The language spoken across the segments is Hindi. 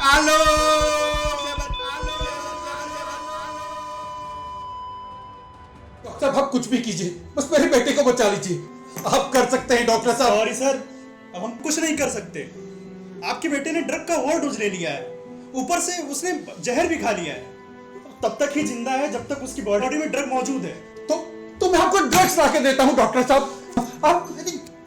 आलो। डॉक्टर साहब, आप कुछ भी कीजिए, बस मेरे बेटे को बचा लीजिए। आप कर सकते हैं डॉक्टर साहब। सॉरी सर, अब हम कुछ नहीं कर सकते। आपके बेटे ने ड्रग का ओवरडोज ले लिया है, ऊपर से उसने जहर भी खा लिया है। तब तक ही जिंदा है जब तक उसकी बॉडी में ड्रग मौजूद है। तो मैं आपको ड्रग्स ला के देता हूँ डॉक्टर साहब। आप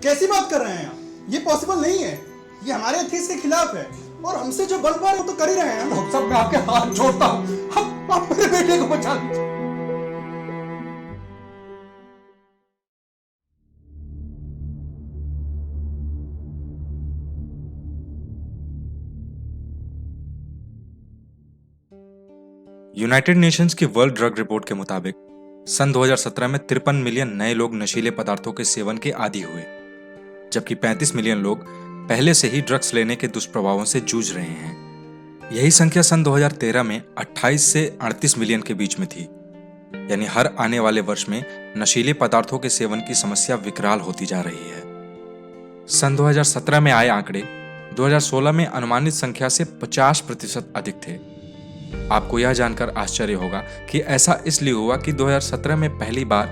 कैसी बात कर रहे हैं आप? ये पॉसिबल नहीं है, ये हमारे एथिक्स के खिलाफ है और हमसे जो बन पा रहे वो तो कर ही रहे हैं। डॉक्टर साहब, मैं आपके हाथ जोड़ता हूँ, आप मेरे बेटे को बचा लीजिए। यूनाइटेड नेशंस की वर्ल्ड ड्रग रिपोर्ट के मुताबिक सन 2017 में 53 मिलियन नए लोग नशीले पदार्थों के सेवन के आदी हुए, जबकि 35 मिलियन लोग पहले से ही ड्रग्स लेने के दुष्प्रभावों से जूझ रहे हैं। यही संख्या सन 2013 में 28 से 38 मिलियन के बीच में थी। यानी हर आने वाले वर्ष में नशीले पदार्थों के सेवन की समस्या विकराल होती जा रही है। सन 2017 में आए आंकड़े 2016 में अनुमानित संख्या से 50% अधिक थे। आपको यह जानकर आश्चर्य होगा कि ऐसा इसलिए हुआ कि 2017 में पहली बार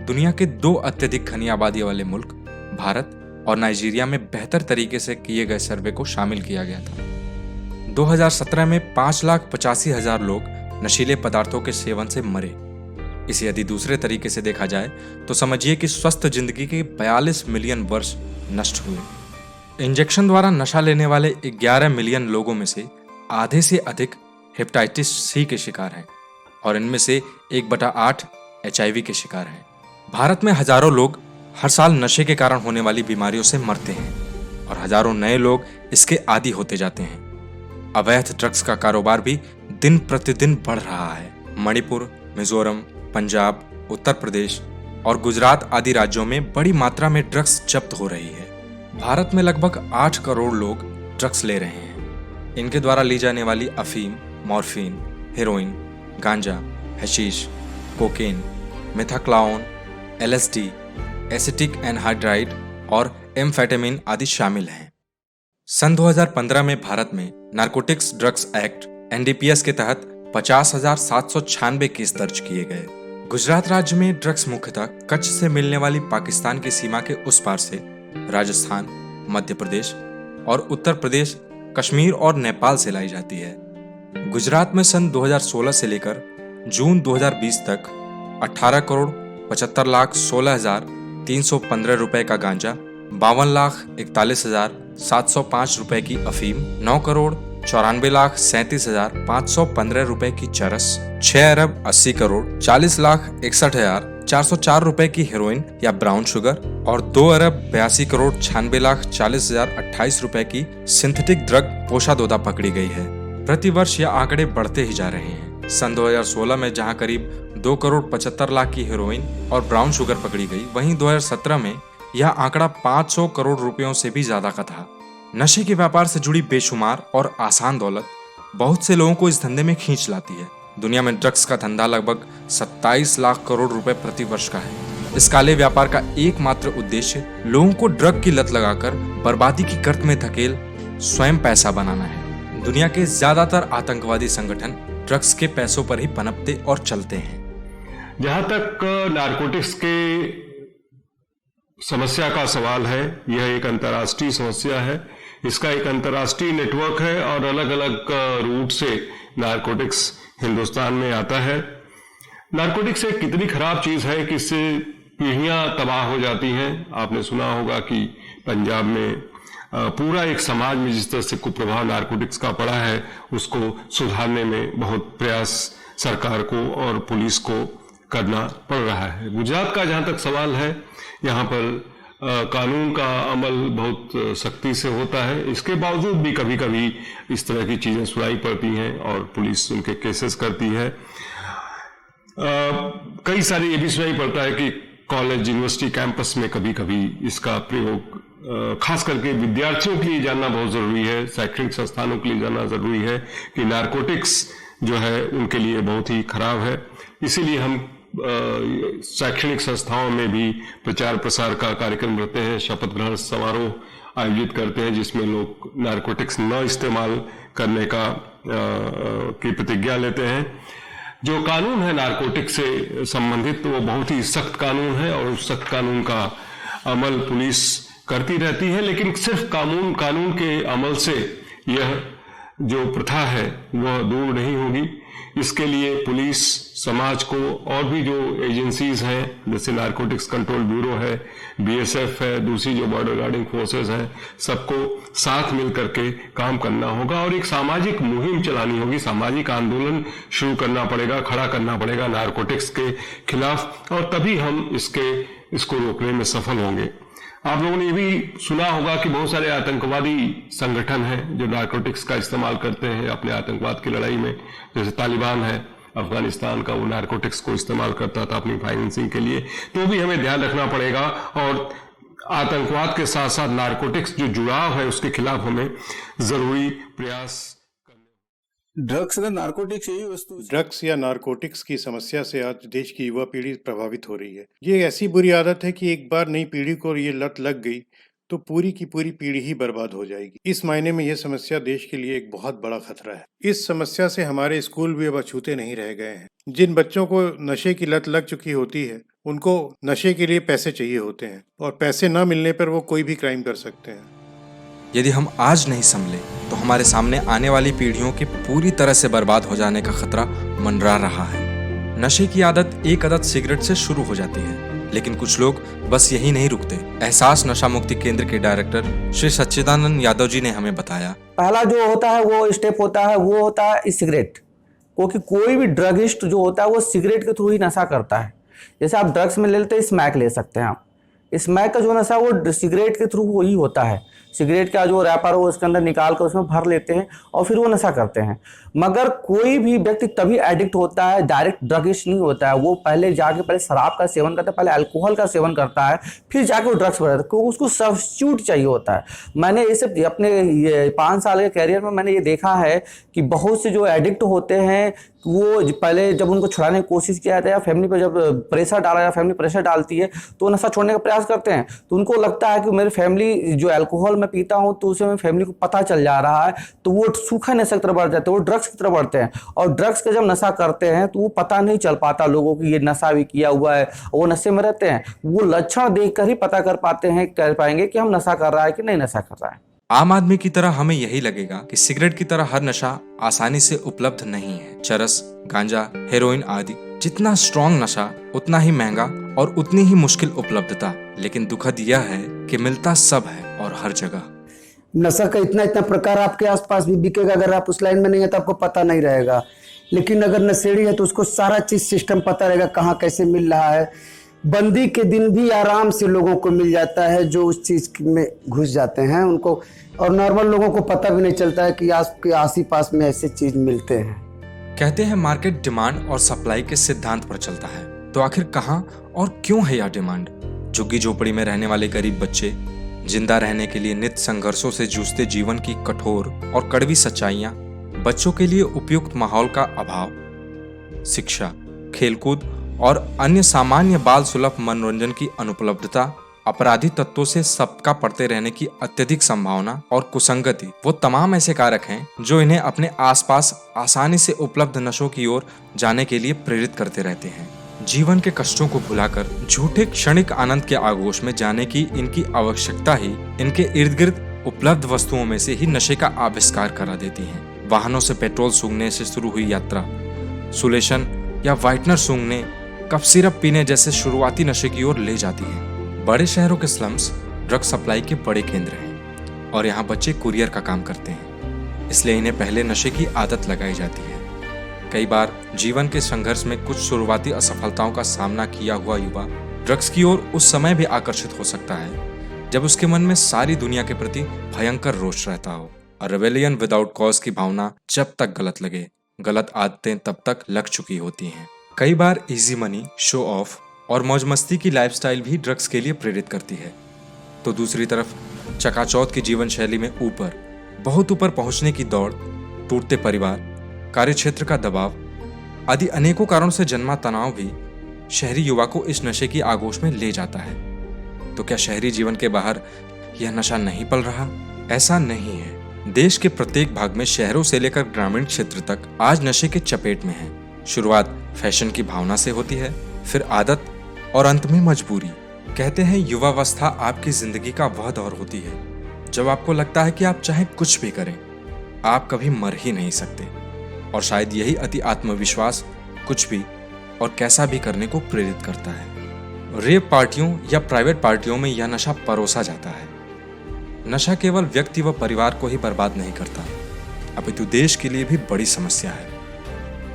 दुनिया के 2 अत्यधिक घनी आबादी वाले मुल्क भारत और नाइजीरिया में बेहतर तरीके से किए गए सर्वे को शामिल किया गया था। 2017 में 5,85,000 लोग नशीले पदार्थों के सेवन से मरे। इसे यदि दूसरे तरीके से देखा जाए तो समझिए कि स्वस्थ जिंदगी के 42 मिलियन वर्ष नष्ट हुए। इंजेक्शन द्वारा नशा लेने वाले 11 मिलियन लोगों में से आधे से अधिक हेपेटाइटिस सी के शिकार हैं और इनमें से 1/8 HIV के शिकार हैं। भारत में हजारों लोग हर साल नशे के कारण होने वाली बीमारियों से मरते हैं और हजारों नए लोग इसके आदी होते जाते हैं। अवैध ड्रग्स का कारोबार भी दिन प्रतिदिन बढ़ रहा है। मणिपुर, मिजोरम, पंजाब, उत्तर प्रदेश और गुजरात आदि राज्यों में बड़ी मात्रा में ड्रग्स जब्त हो रही है। भारत में लगभग 8 करोड़ लोग ड्रग्स ले रहे हैं। इनके द्वारा ली जाने वाली अफीम, मॉर्फिन, हेरोइन, गांजा, हशीश, cocaine, methaqualone, LSD, acetic anhydride और एम्फेटामिन आदि शामिल हैं। सन 2015 में भारत में नारकोटिक्स ड्रग्स एक्ट NDPS के तहत 50,796 केस दर्ज किए गए। गुजरात राज्य में ड्रग्स मुख्यतः कच्छ से मिलने वाली पाकिस्तान की सीमा के उस पार से राजस्थान, मध्य प्रदेश और उत्तर प्रदेश, कश्मीर और नेपाल से लाई जाती है। गुजरात में सन 2016 से लेकर जून 2020 तक 18,75,16,315 रुपए का गांजा, 52,41,705 रुपए की अफीम, 9,94,37,515 रुपए की चरस, 6,80,40,40,61,404 रुपए की हेरोइन या ब्राउन शुगर और 2,82,96,40,028 रुपए की सिंथेटिक ड्रग पोशादोदा पकड़ी गई है। प्रतिवर्ष यह आंकड़े बढ़ते ही जा रहे हैं। सन 2016 में जहां करीब 2,75,00,000 की हेरोइन और ब्राउन शुगर पकड़ी गई, वहीं 2017 में यह आंकड़ा 500 करोड़ रुपयों से भी ज्यादा का था। नशे के व्यापार से जुड़ी बेशुमार और आसान दौलत बहुत से लोगों को इस धंधे में खींच लाती है। दुनिया में ड्रग्स का धंधा लगभग 27 लाख करोड़ रुपए प्रति वर्ष का है। इस काले व्यापार का एकमात्र उद्देश्य लोगों को ड्रग की लत लगाकर बर्बादी की गर्त में धकेल स्वयं पैसा बनाना है। दुनिया के ज्यादातर आतंकवादी संगठन ड्रग्स के पैसों पर ही पनपते और चलते हैं। जहां तक नारकोटिक्स के समस्या का सवाल है, यह एक अंतर्राष्ट्रीय समस्या है। इसका एक अंतर्राष्ट्रीय नेटवर्क है और अलग अलग रूट से नारकोटिक्स हिंदुस्तान में आता है। नारकोटिक्स एक कितनी खराब चीज है कि इससे पीढ़ियां तबाह हो जाती हैं। आपने सुना होगा कि पंजाब में पूरा एक समाज में जिस तरह से कुप्रभाव नारकोटिक्स का पड़ा है, उसको सुधारने में बहुत प्रयास सरकार को और पुलिस को करना पड़ रहा है। गुजरात का जहां तक सवाल है, यहाँ पर कानून का अमल बहुत सख्ती से होता है। इसके बावजूद भी कभी कभी इस तरह की चीजें सुनाई पड़ती हैं और पुलिस उनके केसेस करती है। कई सारी ये भी सुनाई पड़ता है कि कॉलेज, यूनिवर्सिटी कैंपस में कभी कभी इसका प्रयोग खास करके विद्यार्थियों के लिए जानना बहुत जरूरी है, शैक्षणिक संस्थानों के लिए जानना जरूरी है कि नारकोटिक्स जो है उनके लिए बहुत ही खराब है। इसीलिए हम शैक्षणिक संस्थाओं में भी प्रचार प्रसार का कार्यक्रम रखते हैं। शपथ ग्रहण समारोह आयोजित करते हैं जिसमें लोग नारकोटिक्स न इस्तेमाल करने की प्रतिज्ञा लेते हैं। जो कानून है नारकोटिक्स से संबंधित वो बहुत ही सख्त कानून है और उस सख्त कानून का अमल पुलिस करती रहती है, लेकिन सिर्फ कानून के अमल से यह जो प्रथा है वह दूर नहीं होगी। इसके लिए पुलिस, समाज को और भी जो एजेंसीज हैं जैसे नारकोटिक्स कंट्रोल ब्यूरो है, बीएसएफ है, दूसरी जो बॉर्डर गार्डिंग फोर्सेस हैं, सबको साथ मिल करके काम करना होगा और एक सामाजिक मुहिम चलानी होगी, सामाजिक आंदोलन शुरू करना पड़ेगा, खड़ा करना पड़ेगा नारकोटिक्स के खिलाफ, और तभी हम इसको रोकने में सफल होंगे। आप लोगों ने ये भी सुना होगा कि बहुत सारे आतंकवादी संगठन हैं जो नारकोटिक्स का इस्तेमाल करते हैं अपने आतंकवाद की लड़ाई में, जैसे तालिबान है अफगानिस्तान का, वो नारकोटिक्स को इस्तेमाल करता था अपनी फाइनेंसिंग के लिए। तो भी हमें ध्यान रखना पड़ेगा और आतंकवाद के साथ साथ नारकोटिक्स जो जुड़ाव है उसके खिलाफ हमें जरूरी प्रयास। ड्रग्स या नारकोटिक्स यही वस्तु ड्रग्स या नारकोटिक्स की समस्या से आज देश की युवा पीढ़ी प्रभावित हो रही है। ये ऐसी बुरी आदत है कि एक बार नई पीढ़ी को ये लत लग गई तो पूरी की पूरी पीढ़ी ही बर्बाद हो जाएगी। इस मायने में यह समस्या देश के लिए एक बहुत बड़ा खतरा है। इस समस्या से हमारे स्कूल भी अब अछूते नहीं रह गए हैं। जिन बच्चों को नशे की लत लग चुकी होती है उनको नशे के लिए पैसे चाहिए होते हैं और पैसे न मिलने पर वो कोई भी क्राइम कर सकते हैं। यदि हम आज नहीं संभले तो हमारे सामने आने वाली पीढ़ियों के पूरी तरह से बर्बाद हो जाने का खतरा मंडरा रहा है। नशे की आदत एक आदत सिगरेट से शुरू हो जाती है, लेकिन कुछ लोग बस यही नहीं रुकते। एहसास नशा मुक्ति केंद्र के डायरेक्टर श्री सच्चिदानंद यादव जी ने हमें बताया, पहला जो होता है वो स्टेप होता है वो होता है सिगरेट, क्योंकि कोई भी ड्रगिस्ट जो होता है वो सिगरेट के थ्रू ही नशा करता है। जैसे आप ड्रग्स में ले लेते हैं स्मैक ले सकते हैं आप, स्मैक का जो नशा वो सिगरेट के थ्रू ही होता है। सिगरेट का जो रैपर हो उसके अंदर निकाल कर उसमें भर लेते हैं और फिर वो नशा करते हैं। मगर कोई भी व्यक्ति तभी एडिक्ट होता है, डायरेक्ट ड्रगिस्ट नहीं होता है। वो पहले शराब का सेवन करता है, पहले अल्कोहल का सेवन करता है, फिर जाके वो ड्रग्स पर जाता है, क्योंकि उसको सब्स्टिट्यूट चाहिए होता है। मैंने इसे अपने 5 साल के कैरियर में मैंने ये देखा है कि बहुत से जो एडिक्ट होते हैं वो पहले जब उनको छुड़ाने की कोशिश किया जाता है या फैमिली पर जब प्रेशर डाला या फैमिली प्रेशर डालती है तो नशा छोड़ने का प्रयास करते हैं, तो उनको लगता है कि मेरी फैमिली जो अल्कोहल मैं पीता हूँ तो उसे मेरी फैमिली को पता चल जा रहा है, तो वो सूखा नशे की तरफ बढ़ जाते हैं, वो ड्रग्स की तरफ बढ़ते हैं। और ड्रग्स का जब नशा करते हैं तो वो पता नहीं चल पाता लोगों को ये नशा भी किया हुआ है, वो नशे में रहते हैं। वो लक्षण देखकर ही पता कर पाएंगे कि हम नशा कर रहा है कि नहीं नशा कर रहा है। आम आदमी की तरह हमें यही लगेगा कि सिगरेट की तरह हर नशा आसानी से उपलब्ध नहीं है। चरस, गांजा, हेरोइन आदि जितना स्ट्रॉन्ग नशा उतना ही महंगा और उतनी ही मुश्किल उपलब्धता। लेकिन दुखद यह है कि मिलता सब है और हर जगह। नशा का इतना प्रकार आपके आसपास भी बिकेगा, अगर आप उस लाइन में नहीं है तो आपको पता नहीं रहेगा। लेकिन अगर नशेड़ी है तो उसको सारा चीज सिस्टम पता रहेगा, कहाँ कैसे मिल रहा है। बंदी के दिन भी आराम से लोगों को मिल जाता है जो उस चीज में घुस जाते हैं उनको, और नॉर्मल लोगों को पता भी नहीं चलता है कि आपके आस पास में ऐसे चीज मिलते हैं। कहते हैं मार्केट डिमांड और सप्लाई के सिद्धांत पर चलता है, तो आखिर कहाँ और क्यों है यह डिमांड? झुग्गी झोपड़ी में रहने वाले गरीब बच्चे, जिंदा रहने के लिए नित्य संघर्षों से जूझते जीवन की कठोर और कड़वी सच्चाइयां, बच्चों के लिए उपयुक्त माहौल का अभाव, शिक्षा, खेलकूद और अन्य सामान्य बाल सुलभ मनोरंजन की अनुपलब्धता, अपराधी तत्वों से सबका पड़ते रहने की अत्यधिक संभावना और कुसंगति, वो तमाम ऐसे कारक हैं जो इन्हें अपने आसपास आसानी से उपलब्ध नशों की ओर जाने के लिए प्रेरित करते रहते हैं। जीवन के कष्टों को भुलाकर झूठे क्षणिक आनंद के आगोश में जाने की इनकी आवश्यकता ही इनके इर्द गिर्द उपलब्ध वस्तुओं में से ही नशे का आविष्कार करा देती है। वाहनों से पेट्रोल सूंघने से शुरू हुई यात्रा, सुलेशन या व्हाइटनर सूंघने, कफ सिरप पीने जैसे शुरुआती नशे की ओर ले जाती है। बड़े शहरों के स्लम्स ड्रग सप्लाई के बड़े केंद्र हैं और यहाँ बच्चे कुरियर का काम करते हैं, इसलिए इन्हें पहले नशे की आदत लगाई जाती है। कई बार जीवन के संघर्ष में कुछ शुरुआती असफलताओं का सामना किया हुआ युवा ड्रग्स की ओर उस समय भी आकर्षित हो सकता है जब उसके मन में सारी दुनिया के प्रति भयंकर रोष रहता हो और रेबेलियन विदाउट कॉज की भावना जब तक गलत लगे, गलत आदतें तब तक लग चुकी होती हैं। कई बार इजी मनी, शो ऑफ और मौज मस्ती की लाइफस्टाइल भी ड्रग्स के लिए प्रेरित करती है, तो दूसरी तरफ चकाचौंध की जीवन शैली में बहुत ऊपर पहुंचने की दौड़, टूटते परिवार, कार्यक्षेत्र का दबाव आदि अनेकों कारणों से जन्मा तनाव भी शहरी युवा को इस नशे की आगोश में ले जाता है। तो क्या शहरी जीवन के बाहर यह नशा नहीं पल रहा? ऐसा नहीं है। देश के प्रत्येक भाग में, शहरों से लेकर ग्रामीण क्षेत्र तक, आज नशे के चपेट में है। शुरुआत फैशन की भावना से होती है, फिर आदत और अंत में मजबूरी। कहते हैं युवावस्था आपकी जिंदगी का वह दौर होती है जब आपको लगता है कि आप चाहे कुछ भी करें, आप कभी मर ही नहीं सकते। और शायद यही अति आत्मविश्वास कुछ भी और कैसा भी करने को प्रेरित करता है। रेप पार्टियों या प्राइवेट पार्टियों में यह नशा परोसा जाता है। नशा केवल व्यक्ति व परिवार को ही बर्बाद नहीं करता, अपितु देश के लिए भी बड़ी समस्या है।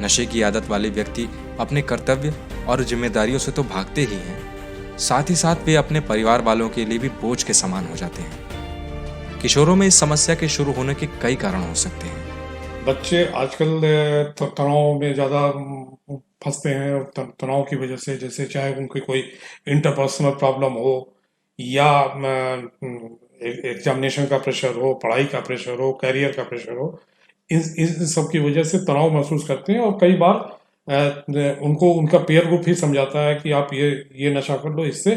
नशे की आदत वाले व्यक्ति अपने कर्तव्य और जिम्मेदारियों से तो भागते ही हैं, साथ ही साथ वे अपने परिवार वालों के लिए भी बोझ के समान हो जाते हैं। किशोरों में इस समस्या के शुरू होने के कई कारण हो सकते हैं। बच्चे आजकल तनाव में ज़्यादा फंसते हैं और तनाव की वजह से, जैसे चाहे उनकी कोई इंटरपर्सनल प्रॉब्लम हो या एग्जामिनेशन का प्रेशर हो, पढ़ाई का प्रेशर हो, करियर का प्रेशर हो, इन सब की वजह से तनाव महसूस करते हैं। और कई बार उनको उनका पीयर ग्रुप ही समझाता है कि आप ये नशा कर लो, इससे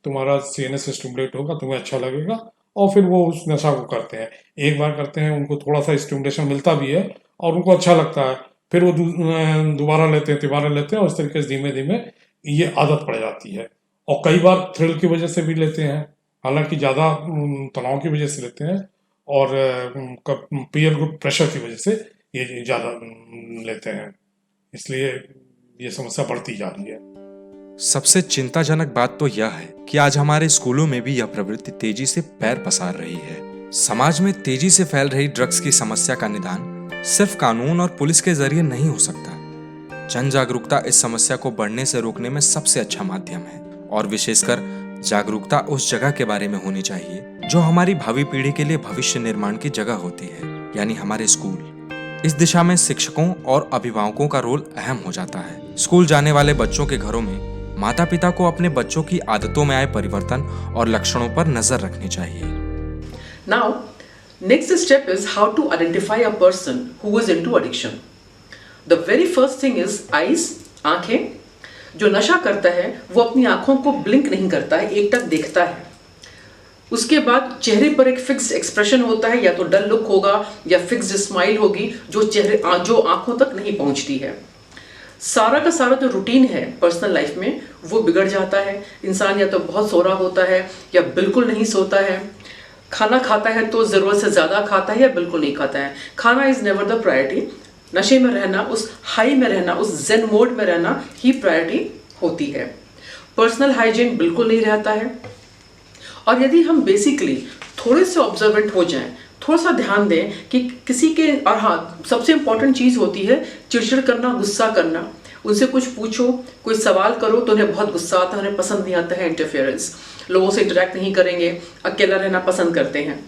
तुम्हारा सीएनएस स्टिमुलेट होगा, तुम्हें अच्छा लगेगा, और फिर वो उस नशा को करते हैं। एक बार करते हैं, उनको थोड़ा सा स्टिमुलेशन मिलता भी है और उनको अच्छा लगता है, फिर वो दोबारा लेते हैं, तिबारा लेते हैं, और इस तरीके से धीमे धीमे ये आदत पड़ जाती है। और कई बार थ्रिल की वजह से भी लेते हैं, हालांकि ज़्यादा तनाव की वजह से लेते हैं, और पीयर ग्रुप प्रेशर की वजह से ये ज़्यादा लेते हैं, इसलिए ये समस्या बढ़ती जा रही है। सबसे चिंताजनक बात तो यह है कि आज हमारे स्कूलों में भी यह प्रवृत्ति तेजी से पैर पसार रही है। समाज में तेजी से फैल रही ड्रग्स की समस्या का निदान सिर्फ कानून और पुलिस के जरिए नहीं हो सकता। जन जागरूकता इस समस्या को बढ़ने से रोकने में सबसे अच्छा माध्यम है, और विशेषकर जागरूकता उस जगह के बारे में होनी चाहिए जो हमारी भावी पीढ़ी के लिए भविष्य निर्माण की जगह होती है, यानी हमारे स्कूल। इस दिशा में शिक्षकों और अभिभावकों का रोल अहम हो जाता है। स्कूल जाने वाले बच्चों के घरों में माता पिता को अपने बच्चों की आदतों में आए परिवर्तन और लक्षणों पर नजर रखनी चाहिए। Now, next step is how to identify a person who is into addiction. The very first thing is eyes, आंखें। जो नशा करता है वो अपनी आंखों को ब्लिंक नहीं करता है, एकटक देखता है। उसके बाद चेहरे पर एक फिक्स्ड एक्सप्रेशन होता है, या तो डल लुक होगा या फिक्स्ड स्माइल होगी जो आंखों तक नहीं पहुंचती है। सारा का सारा जो रूटीन है पर्सनल लाइफ में वो बिगड़ जाता है। इंसान या तो बहुत सो रहा होता है या बिल्कुल नहीं सोता है। खाना खाता है तो ज़रूरत से ज़्यादा खाता है या बिल्कुल नहीं खाता है। खाना इज़ नेवर द प्रायोरिटी। नशे में रहना, उस हाई में रहना, उस जेन मोड में रहना ही प्रायोरिटी होती है। पर्सनल हाइजीन बिल्कुल नहीं रहता है। और यदि हम बेसिकली थोड़े से ऑब्जर्वेंट हो जाएं, थोड़ा सा ध्यान दें कि किसी के, और हाँ, सबसे इंपॉर्टेंट चीज़ होती है चिड़चिड़ करना, गुस्सा करना। उनसे कुछ पूछो, कोई सवाल करो तो उन्हें बहुत गुस्सा आता है, उन्हें पसंद नहीं आता है इंटरफेरेंस। लोगों से इंटरेक्ट नहीं करेंगे, अकेला रहना पसंद करते हैं।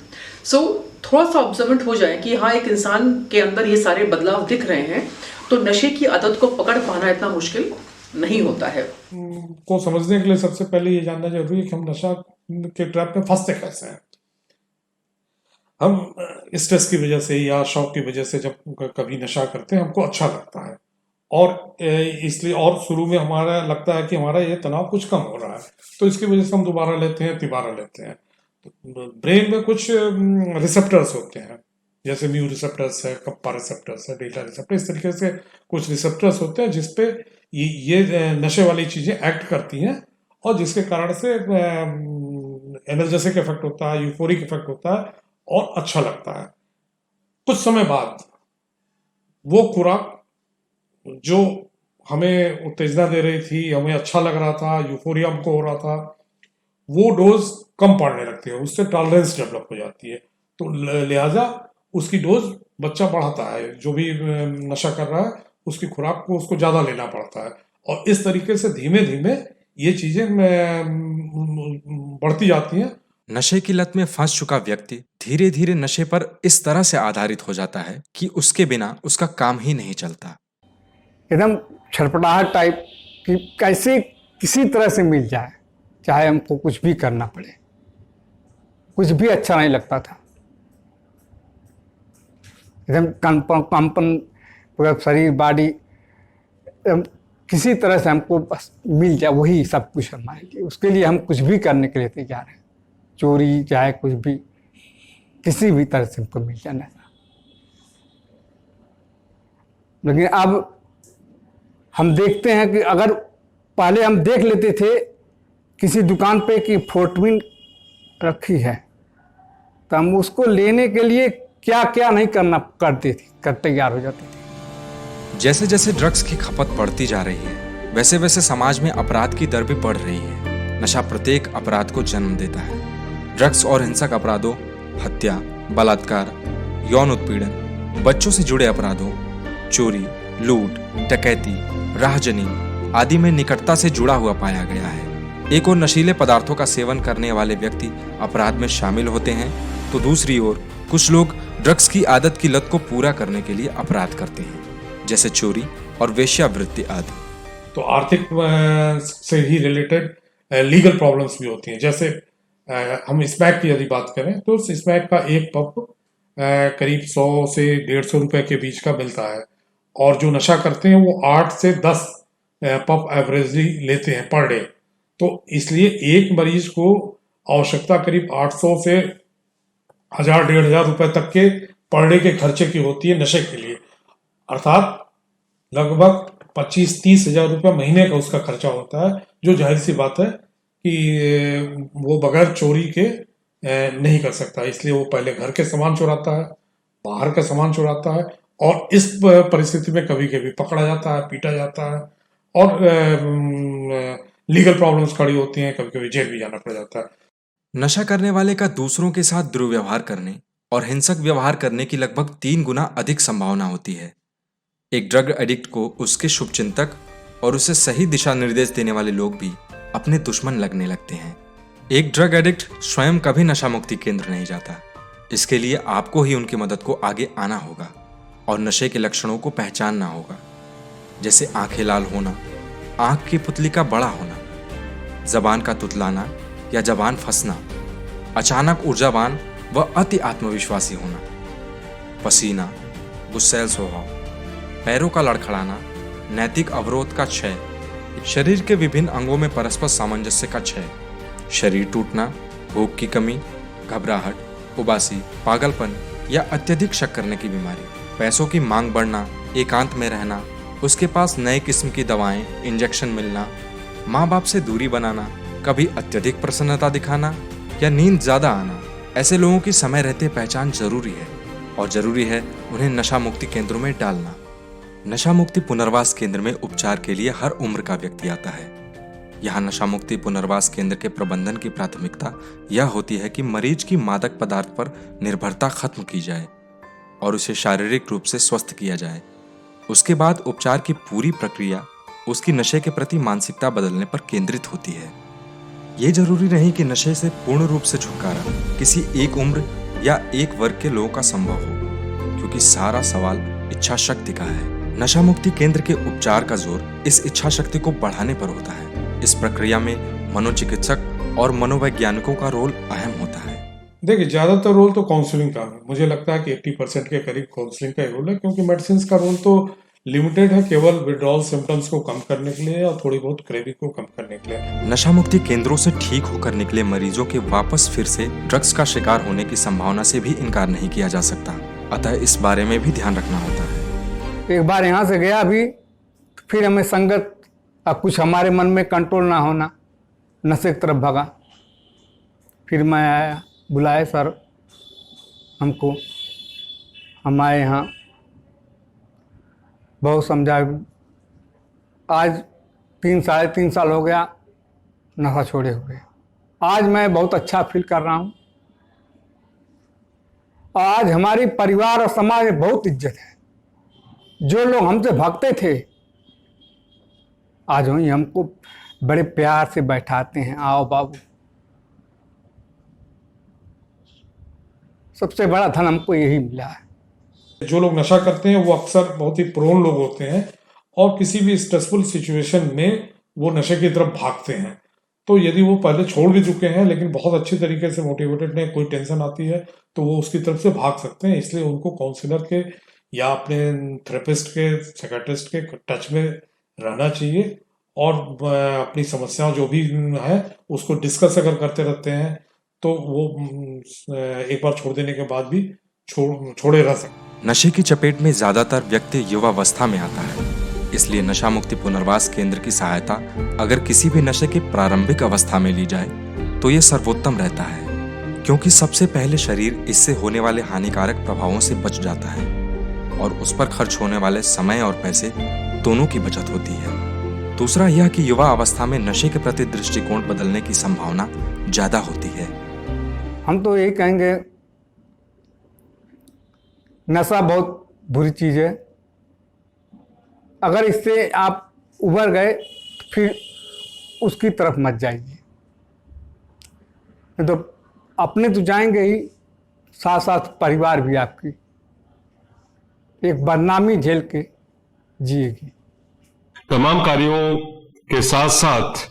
सो थोड़ा सा ऑब्जर्वेंट हो जाए कि हाँ, एक इंसान के अंदर ये सारे बदलाव दिख रहे हैं, तो नशे की आदत को पकड़ पाना इतना मुश्किल नहीं होता है। को समझने के लिए सबसे पहले ये जानना जरूरी है कि हम नशा के ट्रैप में फंसते कैसे हैं। हम स्ट्रेस की वजह से या शौक की वजह से जब कभी नशा करते हैं, हमको अच्छा लगता है, और इसलिए, और शुरू में हमारा लगता है कि हमारा ये तनाव कुछ कम हो रहा है, तो इसकी वजह से हम दोबारा लेते हैं, तिबारा लेते हैं। ब्रेन में कुछ रिसेप्टर्स होते हैं, जैसे म्यू रिसेप्टर्स है, कप्पा रिसेप्टर्स है, डेल्टा रिसेप्टर, इस तरीके से कुछ रिसेप्टर्स होते हैं जिसपे ये नशे वाली चीज़ें एक्ट करती हैं, और जिसके कारण से एनर्जेटिक इफेक्ट होता है, यूफोरिक इफेक्ट होता है, और अच्छा लगता है। कुछ समय बाद वो खुराक जो हमें उत्तेजना दे रही थी, हमें अच्छा लग रहा था, यूफोरिया हमको हो रहा था, वो डोज कम पड़ने लगती है, उससे टॉलरेंस डेवलप हो जाती है। तो लिहाजा उसकी डोज बच्चा बढ़ाता है, जो भी नशा कर रहा है उसकी खुराक को उसको ज़्यादा लेना पड़ता है, और इस तरीके से धीमे धीमे ये चीज़ें बढ़ती जाती हैं। नशे की लत में फंस चुका व्यक्ति धीरे धीरे नशे पर इस तरह से आधारित हो जाता है कि उसके बिना उसका काम ही नहीं चलता। एकदम छटपटाहट टाइप कि कैसे किसी तरह से मिल जाए, चाहे हमको कुछ भी करना पड़े, कुछ भी अच्छा नहीं लगता था। एकदम कंपन पूरा शरीर, बॉडी, किसी तरह से हमको बस मिल जाए, वही सब कुछ हमारे लिए। उसके लिए हम कुछ भी करने के लिए तैयार हैं। चोरी चाहे कुछ भी, किसी भी तरह से हमको मिल जाना था। लेकिन अब हम देखते हैं कि अगर पहले हम देख लेते थे किसी दुकान पे कि फोर्टविन रखी है, तो हम उसको लेने के लिए क्या क्या नहीं कर तैयार हो जाते थे। जैसे जैसे ड्रग्स की खपत बढ़ती जा रही है, वैसे वैसे समाज में अपराध की दर भी बढ़ रही है। नशा प्रत्येक अपराध को जन्म देता है। ड्रग्स और हिंसक अपराधों, हत्या, बलात्कार, यौन उत्पीड़न, बच्चों से जुड़े अपराधों, चोरी, लूट, डकैती, राहजनी आदि में निकटता से जुड़ा हुआ पाया गया है। एक ओर नशीले पदार्थों का सेवन करने वाले व्यक्ति अपराध में शामिल होते हैं, तो दूसरी ओर कुछ लोग ड्रग्स की आदत की लत को पूरा करने के लिए अपराध करते हैं, जैसे चोरी और वेश्यावृत्ति आदि। तो आर्थिक से ही रिलेटेड लीगल प्रॉब्लम्स भी होती हैं। जैसे हम स्मैक की यदि बात करें तो स्मैक का एक पब करीब 100 से 150 रुपए के बीच का मिलता है, और जो नशा करते हैं वो 8 से 10 पब एवरेजली लेते हैं पर डे। तो इसलिए एक मरीज को आवश्यकता करीब 800 से 1000-1500 रुपए तक के पर डे के खर्चे की होती है नशे के लिए, अर्थात लगभग 25-30 हजार रुपये महीने का उसका खर्चा होता है, जो जाहिर सी बात है कि वो बगैर चोरी के नहीं कर सकता। इसलिए वो पहले घर के सामान चुराता है, बाहर का सामान चुराता है, और इस परिस्थिति में कभी कभी पकड़ा जाता है, पीटा जाता है, और लीगल प्रॉब्लम्स खड़ी होती हैं, कभी कभी जेल भी जाना पड़ जाता है। नशा करने वाले का दूसरों के साथ दुर्व्यवहार करने और हिंसक व्यवहार करने की लगभग 3 गुना अधिक संभावना होती है। एक ड्रग एडिक्ट को उसके शुभचिंतक और उसे सही दिशा निर्देश देने वाले लोग भी अपने दुश्मन लगने लगते हैं। एक ड्रग एडिक्ट स्वयं कभी नशा मुक्ति केंद्र नहीं जाता। इसके लिए आपको ही उनकी मदद को आगे आना होगा और नशे के लक्षणों को पहचानना होगा, जैसे आंखें लाल होना, आंख की पुतली का बड़ा होना, जबान का तुतलाना या जबान फंसना, अचानक ऊर्जावान व अति आत्मविश्वासी होना, पसीना, गुस्सैल स्वभाव, पैरों का लड़खड़ाना, नैतिक अवरोध का क्षय, शरीर के विभिन्न अंगों में परस्पर सामंजस्य का क्षय, शरीर टूटना, भूख की कमी, घबराहट, उबासी, पागलपन या अत्यधिक शक करने की बीमारी, पैसों की मांग बढ़ना, एकांत में रहना, उसके पास नए किस्म की दवाएं, इंजेक्शन मिलना, माँ बाप से दूरी बनाना, कभी अत्यधिक प्रसन्नता दिखाना या नींद ज्यादा आना। ऐसे लोगों की समय रहते पहचान जरूरी है, और जरूरी है उन्हें नशा मुक्ति केंद्रों में डालना। नशा मुक्ति पुनर्वास केंद्र में उपचार के लिए हर उम्र का व्यक्ति आता है। यहाँ नशा मुक्ति पुनर्वास केंद्र के प्रबंधन की प्राथमिकता यह होती है कि मरीज की मादक पदार्थ पर निर्भरता खत्म की जाए और उसे शारीरिक रूप से स्वस्थ किया जाए। उसके बाद उपचार की पूरी प्रक्रिया उसकी नशे के प्रति मानसिकता बदलने पर केंद्रित होती है। ये जरूरी नहीं कि नशे से पूर्ण रूप से छुटकारा किसी एक उम्र या एक वर्ग के लोगों का संभव हो, क्योंकि सारा सवाल इच्छा शक्ति का है। नशा मुक्ति केंद्र के उपचार का जोर इस इच्छा शक्ति को बढ़ाने पर होता है। इस प्रक्रिया में मनोचिकित्सक और मनोवैज्ञानिकों का रोल अहम होता है। देखिए, ज्यादातर रोल तो काउंसलिंग का है। मुझे लगता है कि 80% के करीब काउंसलिंग का ही रोल है, क्योंकि मेडिसिन का रोल तो लिमिटेड है, केवल विड्रॉल सिम्टम्स को कम करने के लिए और थोड़ी बहुत क्रेविंग को कम करने के लिए। नशा मुक्ति केंद्रों से ठीक होकर निकले मरीजों के वापस फिर से ड्रग्स का शिकार होने की संभावना से भी इनकार नहीं किया जा सकता, अतः इस बारे में भी ध्यान रखना होता है। एक बार यहाँ से गया भी, फिर हमें संगत कुछ हमारे मन में कंट्रोल ना होना, नशे की तरफ भगा। फिर मैं आया, बुलाए सर हमको, हम आए यहाँ, बहुत समझाए। आज 3-3.5 साल हो गया नशा छोड़े हुए। आज मैं बहुत अच्छा फील कर रहा हूँ। आज हमारी परिवार और समाज में बहुत इज्जत है। जो लोग हमसे भागते थे, आज वही हमको बड़े प्यार से बैठाते हैं, आओ बाबू। सबसे बड़ा धन हमको यही मिला है। जो लोग नशा करते हैं वो अक्सर बहुत ही प्रोन लोग होते हैं, और किसी भी स्ट्रेसफुल सिचुएशन में वो नशे की तरफ भागते हैं। तो यदि वो पहले छोड़ भी चुके हैं, लेकिन बहुत अच्छी तरीके से मोटिवेटेड हैं, कोई टेंशन आती है तो वो उसकी तरफ से भाग सकते हैं। इसलिए उनको काउंसलर के या अपने थेरेपिस्ट के, साइकियाट्रिस्ट के टच में रहना चाहिए, और अपनी समस्याओं जो भी है उसको डिस्कस अगर करते रहते हैं तो वो एक बार छोड़ देने के बाद भी छोड़े रह सकते। नशे की चपेट में ज्यादातर व्यक्ति युवावस्था में आता है, इसलिए नशा मुक्ति पुनर्वास केंद्र की सहायता अगर किसी भी नशे की प्रारंभिक अवस्था में ली जाए तो ये सर्वोत्तम रहता है, क्योंकि सबसे पहले शरीर इससे होने वाले हानिकारक प्रभावों से बच जाता है और उस पर खर्च होने वाले समय और पैसे दोनों की बचत होती है। दूसरा यह कि युवा अवस्था में नशे के प्रति दृष्टिकोण बदलने की संभावना ज्यादा होती है। हम तो यही कहेंगे, नशा बहुत बुरी चीज़ है। अगर इससे आप उभर गए तो फिर उसकी तरफ मत जाइए, तो अपने तो जाएंगे ही, साथ साथ परिवार भी आपकी एक बदनामी झेल के जिएगी। तमाम कार्यों के साथ साथ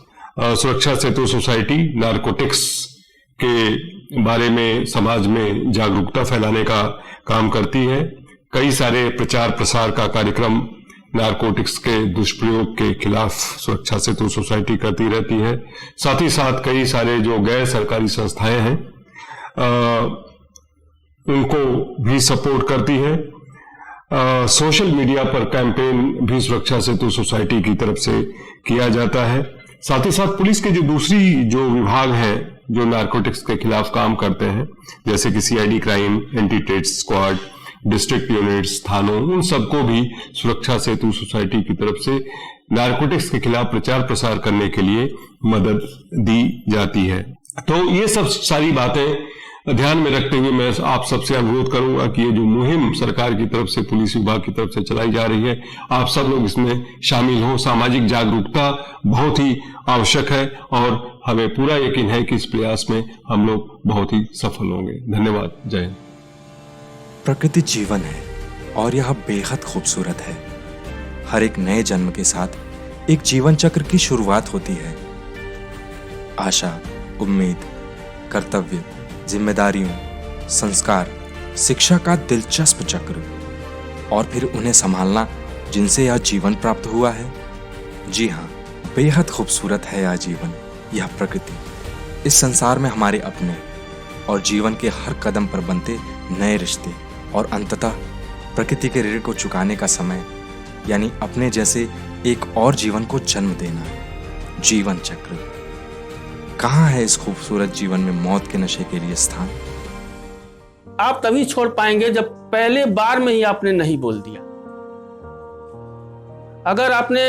सुरक्षा सेतु सोसाइटी नारकोटिक्स के बारे में समाज में जागरूकता फैलाने का काम करती है। कई सारे प्रचार प्रसार का कार्यक्रम नारकोटिक्स के दुष्प्रयोग के खिलाफ सुरक्षा सेतु सोसाइटी करती रहती है। साथ ही साथ कई सारे जो गैर सरकारी संस्थाएं हैं उनको भी सपोर्ट करती है। सोशल मीडिया पर कैंपेन भी सुरक्षा सेतु सोसाइटी की तरफ से किया जाता है। साथ ही साथ पुलिस के जो दूसरी जो विभाग हैं जो नारकोटिक्स के खिलाफ काम करते हैं, जैसे कि CID crime, anti trade squad, district units, थानों, उन सबको भी सुरक्षा सेतु सोसाइटी की तरफ से नारकोटिक्स के खिलाफ प्रचार प्रसार करने के लिए मदद दी जाती है। तो ये सब सारी बातें ध्यान में रखते हुए मैं आप सबसे अनुरोध करूंगा कि ये जो मुहिम सरकार की तरफ से, पुलिस विभाग की तरफ से चलाई जा रही है, आप सब लोग इसमें शामिल हों। सामाजिक जागरूकता बहुत ही आवश्यक है और हमें पूरा यकीन है कि इस प्रयास में हम लोग बहुत ही सफल होंगे। धन्यवाद। जय हिंद। प्रकृति जीवन है और यह बेहद खूबसूरत है। हर एक नए जन्म के साथ एक जीवन चक्र की शुरुआत होती है। आशा, उम्मीद, कर्तव्य, जिम्मेदारियों, संस्कार, शिक्षा का दिलचस्प चक्र, और फिर उन्हें संभालना जिनसे यह जीवन प्राप्त हुआ है। जी हाँ, बेहद खूबसूरत है यह जीवन, यह प्रकृति। इस संसार में हमारे अपने और जीवन के हर कदम पर बनते नए रिश्ते और अंततः प्रकृति के ऋण को चुकाने का समय, यानी अपने जैसे एक और जीवन को जन्म देना। जीवन चक्र। कहाँ है इस खूबसूरत जीवन में मौत के नशे के लिए स्थान? आप तभी छोड़ पाएंगे जब पहले बार में ही आपने नहीं बोल दिया। अगर आपने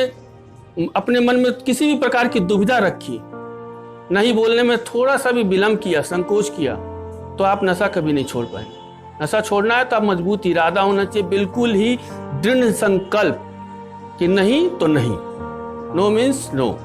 अपने मन में किसी भी प्रकार की दुविधा रखी, नहीं बोलने में थोड़ा सा भी विलंब किया, संकोच किया, तो आप नशा कभी नहीं छोड़ पाएंगे। नशा छोड़ना है तो आप मजबूत इरादा होना चाहिए, बिल्कुल ही दृढ़ संकल्प कि नहीं तो नहीं, नो मीन्स नो।